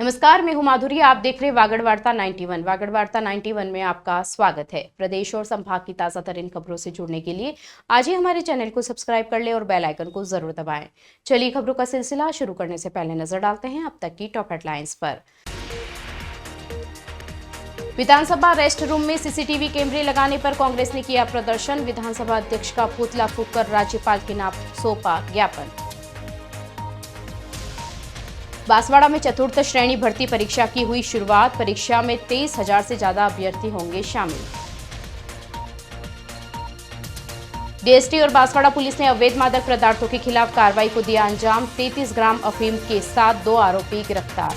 नमस्कार, मैं हूं माधुरी। आप देख रहे हैं वागड़ वार्ता 91। वागड़ वार्ता 91 में आपका स्वागत है। प्रदेश और संभाग की ताजा तरीन खबरों से जुड़ने के लिए आज ही हमारे चैनल को सब्सक्राइब कर ले और बेल आइकन को जरूर दबाएं। चलिए खबरों का सिलसिला शुरू करने से पहले नजर डालते हैं अब तक की टॉप हेडलाइंस पर। विधानसभा रेस्ट रूम में सीसीटीवी कैमरे लगाने पर कांग्रेस ने किया प्रदर्शन। विधानसभा अध्यक्ष का पुतला फूंककर राज्यपाल के नाम सौंपा ज्ञापन। बांसवाड़ा में चतुर्थ श्रेणी भर्ती परीक्षा की हुई शुरुआत। परीक्षा में 23,000 से ज्यादा अभ्यर्थी होंगे शामिल। डीएसटी और बांसवाड़ा पुलिस ने अवैध मादक पदार्थों के खिलाफ कार्रवाई को दिया अंजाम। 33 ग्राम अफीम के साथ 2 आरोपी गिरफ्तार।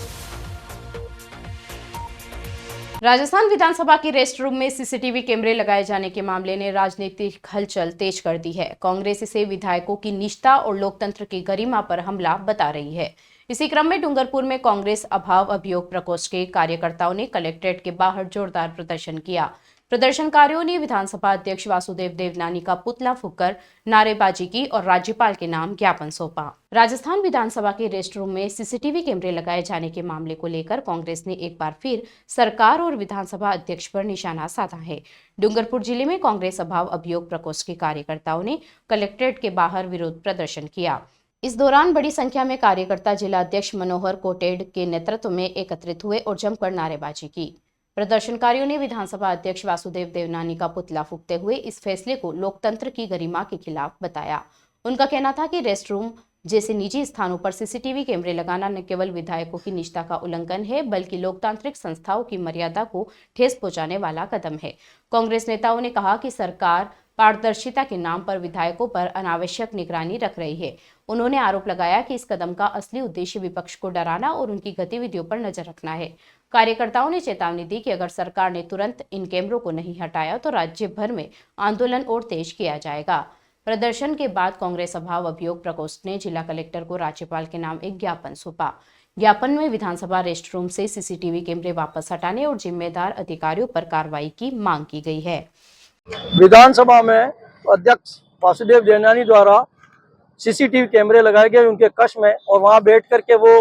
राजस्थान विधानसभा के रेस्ट रूम में सीसीटीवी कैमरे लगाए जाने के मामले ने राजनीतिक हलचल तेज कर दी है। कांग्रेस इसे विधायकों की निष्ठा और लोकतंत्र की गरिमा पर हमला बता रही है। इसी क्रम में डूंगरपुर में कांग्रेस अभाव अभियोग प्रकोष्ठ के कार्यकर्ताओं ने कलेक्ट्रेट के बाहर जोरदार प्रदर्शन किया। प्रदर्शनकारियों ने विधानसभा अध्यक्ष वासुदेव देवनानी का पुतला फूंककर नारेबाजी की और राज्यपाल के नाम ज्ञापन सौंपा। राजस्थान विधानसभा के रेस्ट रूम में सीसीटीवी कैमरे लगाए जाने के मामले को लेकर कांग्रेस ने एक बार फिर सरकार और विधानसभा अध्यक्ष पर निशाना साधा है। डूंगरपुर जिले में कांग्रेस अभाव अभियोग प्रकोष्ठ के कार्यकर्ताओं ने कलेक्ट्रेट के बाहर विरोध प्रदर्शन किया। इस दौरान बड़ी संख्या में कार्यकर्ता जिला अध्यक्ष मनोहर कोटेड के नेतृत्व में एकत्रित हुए और जमकर नारेबाजी की। प्रदर्शनकारियों ने विधानसभा अध्यक्ष वासुदेव देवनानी का पुतला फूंकते हुए इस फैसले को लोकतंत्र की गरिमा के खिलाफ बताया। उनका कहना था कि रेस्ट रूम जैसे निजी स्थानों पर सीसीटीवी कैमरे लगाना न केवल विधायकों की निष्ठा का उल्लंघन है, बल्कि लोकतांत्रिक संस्थाओं की मर्यादा को ठेस पहुंचाने वाला कदम है। कांग्रेस नेताओं ने कहा कि सरकार पारदर्शिता के नाम पर विधायकों पर अनावश्यक निगरानी रख रही है। उन्होंने आरोप लगाया कि इस कदम का असली उद्देश्य विपक्ष को डराना और उनकी गतिविधियों पर नजर रखना है। कार्यकर्ताओं ने चेतावनी दी कि अगर सरकार ने तुरंत इन कैमरों को नहीं हटाया तो राज्य भर में आंदोलन और तेज किया जाएगा। प्रदर्शन के बाद कांग्रेस अभाव अभियोग प्रकोष्ठ ने जिला कलेक्टर को राज्यपाल के नाम एक ज्ञापन सौंपा। ज्ञापन में विधानसभा रेस्ट रूम से सीसीटीवी कैमरे वापस हटाने और जिम्मेदार अधिकारियों पर कार्रवाई की मांग की गई है। विधानसभा में अध्यक्ष वासुदेव देवनानी द्वारा सीसीटीवी कैमरे लगाए गए उनके कक्ष में, और वहां बैठ करके वो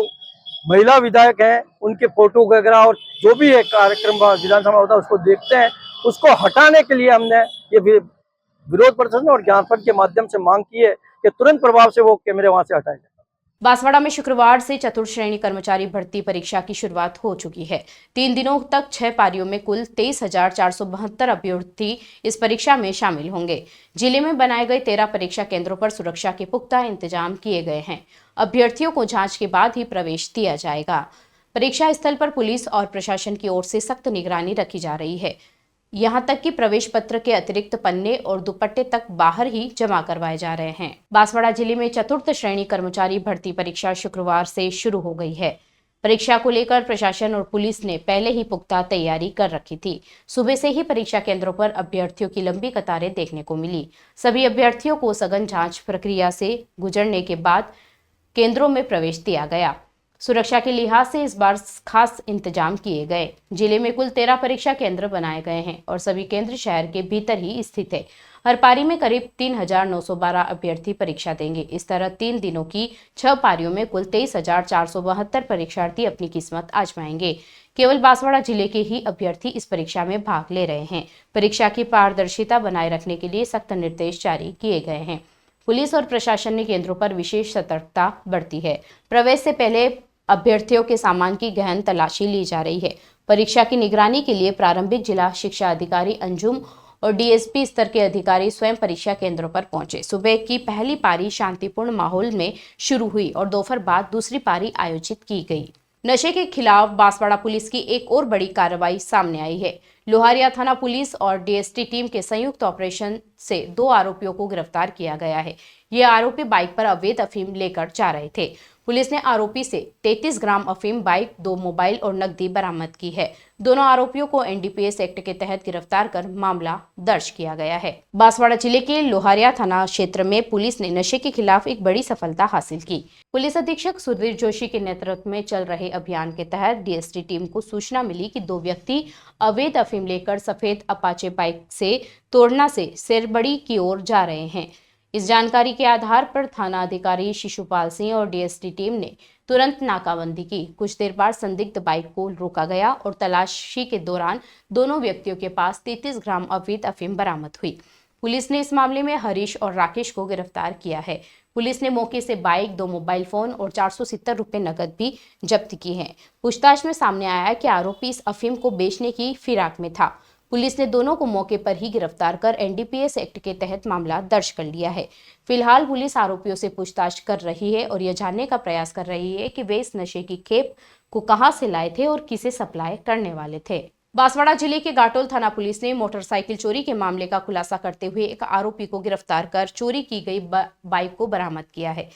महिला विधायक हैं उनके फोटो वगैरह और जो भी है कार्यक्रम विधानसभा होता है उसको देखते हैं। उसको हटाने के लिए हमने ये विरोध प्रदर्शन और ज्ञापन के माध्यम से मांग की है कि तुरंत प्रभाव से वो कैमरे वहां से हटाए जाए। बांसवाड़ा में शुक्रवार से चतुर्थ श्रेणी कर्मचारी भर्ती परीक्षा की शुरुआत हो चुकी है। 3 दिनों तक 6 पारियों में कुल 23,472 अभ्यर्थी इस परीक्षा में शामिल होंगे। जिले में बनाए गए 13 परीक्षा केंद्रों पर सुरक्षा के पुख्ता इंतजाम किए गए हैं। अभ्यर्थियों को जांच के बाद ही प्रवेश दिया जाएगा। परीक्षा स्थल पर पुलिस और प्रशासन की ओर से सख्त निगरानी रखी जा रही है। यहां तक कि प्रवेश पत्र के अतिरिक्त पन्ने और दुपट्टे तक बाहर ही जमा करवाए जा रहे हैं। बांसवाड़ा जिले में चतुर्थ श्रेणी कर्मचारी भर्ती परीक्षा शुक्रवार से शुरू हो गई है। परीक्षा को लेकर प्रशासन और पुलिस ने पहले ही पुख्ता तैयारी कर रखी थी। सुबह से ही परीक्षा केंद्रों पर अभ्यर्थियों की लंबी कतारें देखने को मिली। सभी अभ्यर्थियों को सघन जांच प्रक्रिया से गुजरने के बाद केंद्रों में प्रवेश दिया गया। सुरक्षा के लिहाज से इस बार खास इंतजाम किए गए। जिले में कुल 13 परीक्षा केंद्र बनाए गए हैं और सभी केंद्र शहर के भीतर ही स्थित है। हर पारी में करीब 3,912 अभ्यर्थी परीक्षा देंगे। इस तरह 3 दिनों की 6 पारियों में कुल 23,472 परीक्षार्थी अपनी किस्मत आजमाएंगे। केवल बांसवाड़ा जिले के ही अभ्यर्थी इस परीक्षा में भाग ले रहे हैं। परीक्षा की पारदर्शिता बनाए रखने के लिए सख्त निर्देश जारी किए गए हैं। पुलिस और प्रशासन ने केंद्रों पर विशेष सतर्कता बरती है। प्रवेश से पहले अभ्यर्थियों के सामान की गहन तलाशी ली जा रही है। परीक्षा की निगरानी के लिए प्रारंभिक जिला शिक्षा अधिकारी अंजुम और डीएसपी स्तर के अधिकारी स्वयं परीक्षा केंद्रों पर पहुंचे। सुबह की पहली पारी शांतिपूर्ण माहौल में शुरू हुई और दोपहर बाद दूसरी पारी आयोजित की गई। नशे के खिलाफ बांसवाड़ा पुलिस की एक और बड़ी कार्रवाई सामने आई है। लोहारिया थाना पुलिस और डीएसटी टीम के संयुक्त ऑपरेशन से 2 आरोपियों को गिरफ्तार किया गया है। ये आरोपी बाइक पर अवैध अफीम लेकर जा रहे थे। पुलिस ने आरोपी से 33 ग्राम अफीम, बाइक, 2 मोबाइल और नकदी बरामद की है। दोनों आरोपियों को एनडीपीएस एक्ट के तहत गिरफ्तार कर मामला दर्ज किया गया है। बांसवाड़ा जिले के लोहारिया थाना क्षेत्र में पुलिस ने नशे के खिलाफ एक बड़ी सफलता हासिल की। पुलिस अधीक्षक सुधीर जोशी के नेतृत्व में चल रहे अभियान के तहत डीएसटी टीम को सूचना मिली कि 2 व्यक्ति अवैध अफीम लेकर सफेद अपाचे बाइक से तोड़ना से शेरबड़ी की ओर जा रहे हैं। इस जानकारी के आधार पर थाना अधिकारी शिशुपाल सिंह और डीएसटी टीम ने तुरंत नाकाबंदी की। कुछ देर बाद संदिग्ध बाइक को रोका गया और तलाशी के दौरान दोनों व्यक्तियों के पास 33 ग्राम अवैध अफीम बरामद हुई। पुलिस ने इस मामले में हरीश और राकेश को गिरफ्तार किया है। पुलिस ने मौके से बाइक, 2 मोबाइल फोन और 470 रुपए नकद भी जब्त की हैं। पूछताछ में सामने आया है कि आरोपी इस अफीम को बेचने की फिराक में था। पुलिस ने दोनों को मौके पर ही गिरफ्तार कर एनडीपीएस एक्ट के तहत मामला दर्ज कर लिया है। फिलहाल पुलिस आरोपियों से पूछताछ कर रही है और यह जानने का प्रयास कर रही है कि वे इस नशे की खेप को कहां से लाए थे और किसे सप्लाई करने वाले थे। बांसवाड़ा जिले के घाटोल थाना पुलिस ने मोटरसाइकिल चोरी के मामले का खुलासा करते हुए एक आरोपी को गिरफ्तार कर चोरी की गई बाइक को बरामद किया है।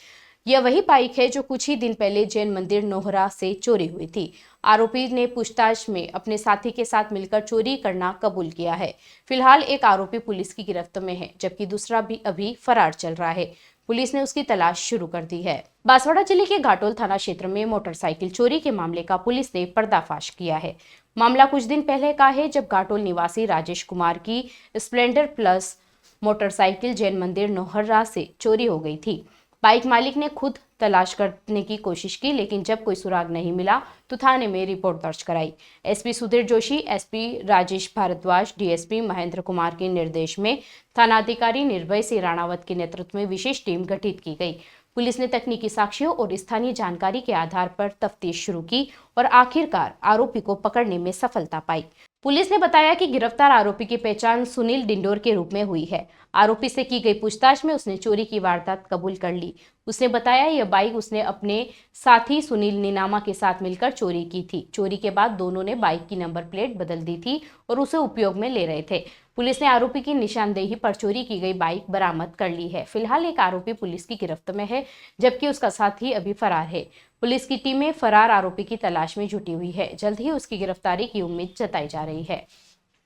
यह वही बाइक है जो कुछ ही दिन पहले जैन मंदिर नोहरा से चोरी हुई थी। आरोपी ने पूछताछ में अपने साथी के साथ मिलकर चोरी करना कबूल किया है। फिलहाल एक आरोपी पुलिस की गिरफ्त में है, जबकि दूसरा भी अभी फरार चल रहा है। पुलिस ने उसकी तलाश शुरू कर दी है। बांसवाड़ा जिले के घाटोल थाना क्षेत्र में मोटरसाइकिल चोरी के मामले का पुलिस ने पर्दाफाश किया है। मामला कुछ दिन पहले का है, जब घाटोल निवासी राजेश कुमार की स्प्लेंडर प्लस मोटरसाइकिल जैन मंदिर नोहरा से चोरी हो गई थी। बाइक मालिक ने खुद तलाश करने की कोशिश की, लेकिन जब कोई सुराग नहीं मिला तो थाने में रिपोर्ट दर्ज कराई। SP Sudhir Joshi, SP Rajesh Bhardwaj, DSP Mahendra Kumar के निर्देश में थानाधिकारी निर्भय सिंह राणावत के नेतृत्व में विशेष टीम गठित की गई। पुलिस ने तकनीकी साक्ष्यों और स्थानीय जानकारी के आधार पर तफ्तीश शुरू की और आखिरकार आरोपी को पकड़ने में सफलता पाई। पुलिस ने बताया कि गिरफ्तार आरोपी की पहचान सुनील डिंडोर के रूप में हुई है। आरोपी से की गई पूछताछ में उसने चोरी की वारदात कबूल कर ली। उसने बताया यह बाइक उसने अपने साथी सुनील नीनामा के साथ मिलकर चोरी की थी। चोरी के बाद दोनों ने बाइक की नंबर प्लेट बदल दी थी और उसे उपयोग में ले रहे थे। पुलिस ने आरोपी की निशानदेही पर चोरी की गई बाइक बरामद कर ली है। फिलहाल एक आरोपी पुलिस की गिरफ्त में है, जबकि उसका साथी अभी फरार है। पुलिस की टीमें फरार आरोपी की तलाश में जुटी हुई है। जल्द ही उसकी गिरफ्तारी की उम्मीद जताई जा रही है।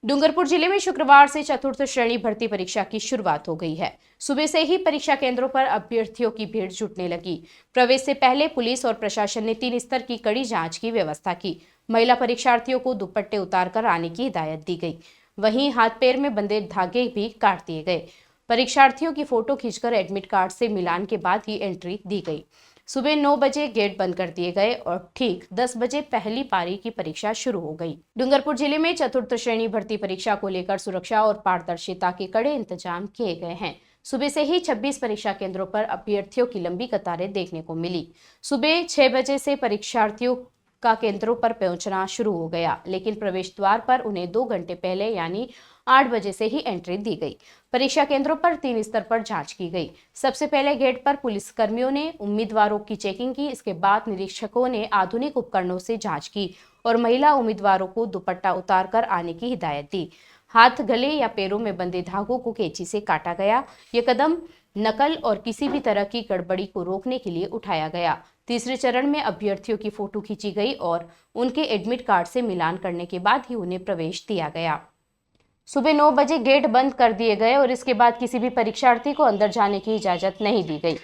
डूंगरपुर जिले में शुक्रवार से चतुर्थ श्रेणी भर्ती परीक्षा की शुरुआत हो गई है। सुबह से ही परीक्षा केंद्रों पर अभ्यर्थियों की भीड़ जुटने लगी। प्रवेश से पहले पुलिस और प्रशासन ने 3 स्तर की कड़ी जांच की व्यवस्था की। महिला परीक्षार्थियों को दुपट्टे उतारकर आने की हिदायत दी गई। वहीं हाथ पैर में बंधे धागे भी काट दिए गए। परीक्षार्थियों की फोटो खींचकर एडमिट कार्ड से मिलान के बाद ही एंट्री दी गई। सुबह 9 बजे गेट बंद कर दिए गए और ठीक 10 बजे पहली पारी की परीक्षा शुरू हो गई। डूंगरपुर जिले में चतुर्थ श्रेणी भर्ती परीक्षा को लेकर सुरक्षा और पारदर्शिता के कड़े इंतजाम किए गए हैं। सुबह से ही 26 परीक्षा केंद्रों पर अभ्यर्थियों की लंबी कतारें देखने को मिली। सुबह 6 बजे से परीक्षार्थियों का केंद्रों पर पहुंचना शुरू हो गया, लेकिन प्रवेश द्वार पर उन्हें 2 घंटे पहले यानी 8 बजे से ही एंट्री दी गई। परीक्षा केंद्रों पर 3 स्तर पर जांच की गई। सबसे पहले गेट पर पुलिस कर्मियों ने उम्मीदवारों की चेकिंग की। इसके बाद निरीक्षकों ने आधुनिक उपकरणों से जांच की और महिला उम्मीदवारों को दुपट्टा उतारकर आने की हिदायत दी। हाथ, गले या पैरों में बंधे धागों को कैंची से काटा गया। ये कदम नकल और किसी भी तरह की गड़बड़ी को रोकने के लिए उठाया गया। तीसरे चरण में अभ्यर्थियों की फोटो खींची गई और उनके एडमिट कार्ड से मिलान करने के बाद ही उन्हें प्रवेश दिया गया। सुबह 9 बजे गेट बंद कर दिए गए और इसके बाद किसी भी परीक्षार्थी को अंदर जाने की इजाजत नहीं दी गई।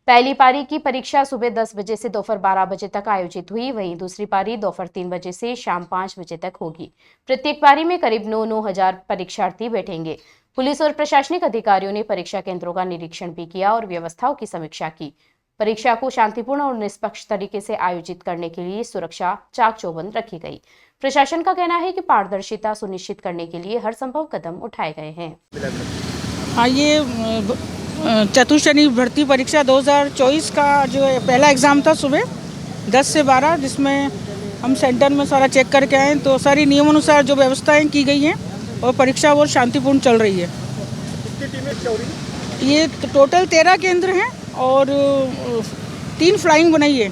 पहली पारी की परीक्षा सुबह 10 बजे से दोपहर 12 बजे तक आयोजित हुई। वहीं दूसरी पारी दोपहर 3 बजे से शाम 5 बजे तक होगी। प्रत्येक पारी में करीब 9 हजार परीक्षार्थी बैठेंगे। पुलिस और प्रशासनिक अधिकारियों ने परीक्षा केंद्रों का निरीक्षण भी किया और व्यवस्थाओं की समीक्षा की। परीक्षा को शांतिपूर्ण और निष्पक्ष तरीके से आयोजित करने के लिए सुरक्षा चाक चौबंद रखी गई। प्रशासन का कहना है कि पारदर्शिता सुनिश्चित करने के लिए हर संभव कदम उठाए गए हैं। हाँ, ये चतुर्थ श्रेणी भर्ती परीक्षा 2024 का जो पहला एग्ज़ाम था सुबह 10 से 12, जिसमें हम सेंटर में सारा चेक करके आए तो सारी नियमानुसार जो व्यवस्थाएं की गई हैं और परीक्षा वो शांतिपूर्ण चल रही है। कितनी टीमें चल रही हैं? ये टोटल 13 केंद्र हैं और 3 फ्लाइंग बनाई है,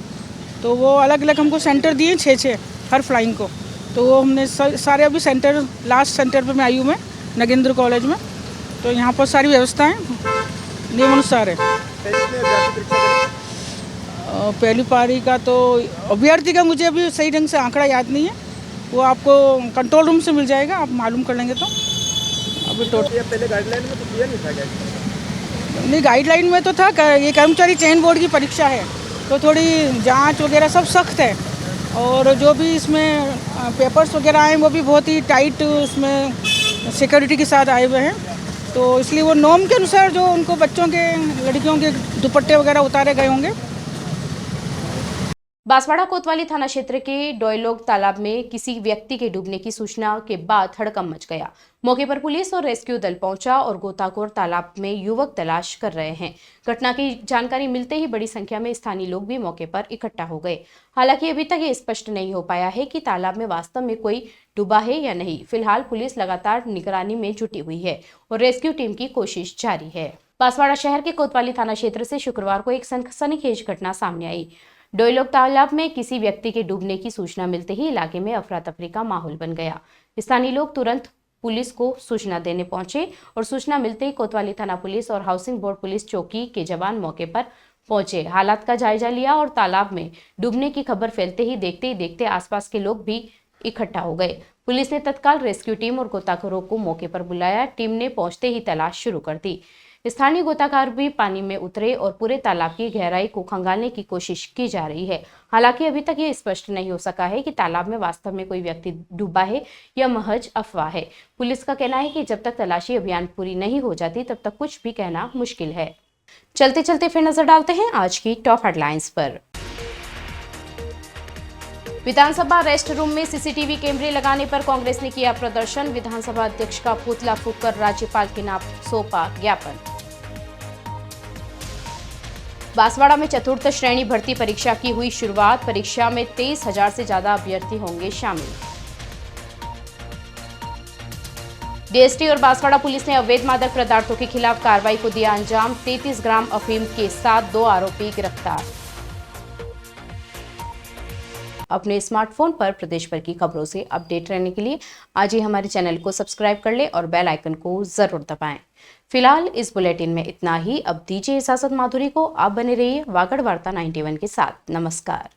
तो वो अलग अलग हमको सेंटर दिए 6-6 हर फ्लाइंग को। तो वो हमने सारे अभी सेंटर, लास्ट सेंटर पे मैं आई हूँ, मैं नगेंद्र कॉलेज में। तो यहाँ पर सारी व्यवस्थाएं नियमानुसार है। पहली पारी का तो अभ्यर्थी का मुझे अभी सही ढंग से आंकड़ा याद नहीं है, वो आपको कंट्रोल रूम से मिल जाएगा, आप मालूम कर लेंगे। तो अभी टोटल पहले गाइडलाइन में तो दिया नहीं था, नहीं गाइडलाइन में तो था, ये कर्मचारी चयन बोर्ड की परीक्षा है तो थोड़ी जांच वगैरह सब सख्त है और जो भी इसमें पेपर्स वगैरह आए वो भी बहुत ही टाइट उसमें सिक्योरिटी के साथ आए हुए हैं। तो इसलिए वो नॉर्म के अनुसार जो उनको बच्चों के लड़कियों के दुपट्टे वगैरह उतारे गए होंगे। बांसवाड़ा कोतवाली थाना क्षेत्र के डोयलोग तालाब में किसी व्यक्ति के डूबने की सूचना के बाद हड़कंप मच गया। मौके पर पुलिस और रेस्क्यू दल पहुंचा और गोताखोर तालाब में युवक तलाश कर रहे हैं। घटना की जानकारी मिलते ही बड़ी संख्या में स्थानीय लोग भी मौके पर इकट्ठा हो गए। हालांकि अभी तक ये स्पष्ट नहीं हो पाया है कि तालाब में वास्तव में कोई डूबा है या नहीं। फिलहाल पुलिस लगातार निगरानी में जुटी हुई है और रेस्क्यू टीम की कोशिश जारी है। बांसवाड़ा शहर के कोतवाली थाना क्षेत्र से शुक्रवार को एक सनसनीखेज घटना सामने आई। डोयलोग तालाब में किसी व्यक्ति के डूबने की सूचना मिलते ही इलाके में अफरा तफरी का माहौल बन गया। स्थानीय लोग तुरंत पुलिस को सूचना देने पहुंचे और सूचना मिलते ही कोतवाली थाना पुलिस और हाउसिंग बोर्ड पुलिस चौकी के जवान मौके पर पहुंचे, हालात का जायजा लिया और तालाब में डूबने की खबर फैलते ही देखते आसपास के लोग भी इकट्ठा हो गए। पुलिस ने तत्काल रेस्क्यू टीम और गोताखोरों को मौके पर बुलाया। टीम ने पहुंचते ही तलाश शुरू कर दी। स्थानीय गोताखोर भी पानी में उतरे और पूरे तालाब की गहराई को खंगालने की कोशिश की जा रही है। हालांकि अभी तक ये स्पष्ट नहीं हो सका है कि तालाब में वास्तव में कोई व्यक्ति डूबा है या महज अफवाह है। पुलिस का कहना है कि जब तक तलाशी अभियान पूरी नहीं हो जाती तब तक कुछ भी कहना मुश्किल है। चलते चलते फिर नजर डालते हैं आज की टॉप हेडलाइंस पर। विधानसभा रेस्ट रूम में सीसीटीवी कैमरे लगाने पर कांग्रेस ने किया प्रदर्शन। विधानसभा अध्यक्ष का पुतला फूंककर राज्यपाल के नाम सौंपा ज्ञापन। बांसवाड़ा में चतुर्थ श्रेणी भर्ती परीक्षा की हुई शुरुआत। परीक्षा में 23,000 से ज्यादा अभ्यर्थी होंगे शामिल। डीएसटी और बांसवाड़ा पुलिस ने अवैध मादक पदार्थों के खिलाफ कार्रवाई को दिया अंजाम। 33 ग्राम अफीम के साथ 2 आरोपी गिरफ्तार। अपने स्मार्टफोन पर प्रदेश भर की खबरों से अपडेट रहने के लिए आज ही हमारे चैनल को सब्सक्राइब कर लें और बेल आइकन को जरूर दबाएं। फिलहाल इस बुलेटिन में इतना ही। अब दीजिए इजाजत माधुरी को। आप बने रहिए वागड़ वार्ता 91 के साथ। नमस्कार।